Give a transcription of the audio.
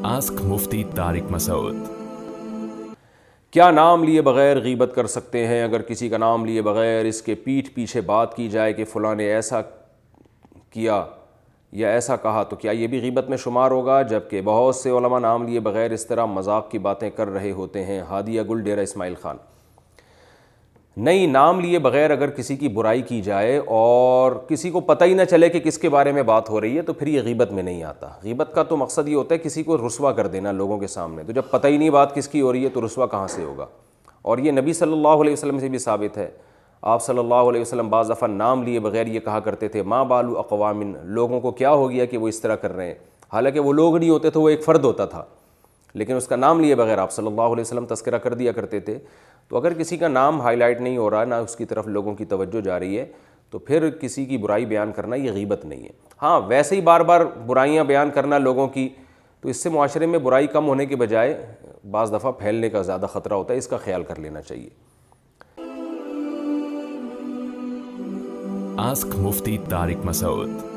Ask مفتی طارق مسعود۔ کیا نام لیے بغیر غیبت کر سکتے ہیں؟ اگر کسی کا نام لیے بغیر اس کے پیٹھ پیچھے بات کی جائے کہ فلاں نے ایسا کیا یا ایسا کہا تو کیا یہ بھی غیبت میں شمار ہوگا؟ جبکہ بہت سے علماء نام لیے بغیر اس طرح مذاق کی باتیں کر رہے ہوتے ہیں۔ ہادیہ گل، ڈیرہ اسماعیل خان۔ نہیں، نام لیے بغیر اگر کسی کی برائی کی جائے اور کسی کو پتہ ہی نہ چلے کہ کس کے بارے میں بات ہو رہی ہے تو پھر یہ غیبت میں نہیں آتا۔ غیبت کا تو مقصد یہ ہوتا ہے کسی کو رسوا کر دینا لوگوں کے سامنے، تو جب پتہ ہی نہیں بات کس کی ہو رہی ہے تو رسوا کہاں سے ہوگا؟ اور یہ نبی صلی اللہ علیہ وسلم سے بھی ثابت ہے۔ آپ صلی اللہ علیہ وسلم بعض دفعہ نام لیے بغیر یہ کہا کرتے تھے، ما بالو اقوام، لوگوں کو کیا ہو گیا کہ وہ اس طرح کر رہے ہیں؟ حالانکہ وہ لوگ نہیں ہوتے تھے، وہ ایک فرد ہوتا تھا، لیکن اس کا نام لیے بغیر آپ صلی اللہ علیہ وسلم تذکرہ کر دیا کرتے تھے۔ تو اگر کسی کا نام ہائی لائٹ نہیں ہو رہا، نہ اس کی طرف لوگوں کی توجہ جا رہی ہے، تو پھر کسی کی برائی بیان کرنا یہ غیبت نہیں ہے۔ ہاں، ویسے ہی بار بار برائیاں بیان کرنا لوگوں کی، تو اس سے معاشرے میں برائی کم ہونے کے بجائے بعض دفعہ پھیلنے کا زیادہ خطرہ ہوتا ہے، اس کا خیال کر لینا چاہیے۔ آسک مفتی طارق مسعود۔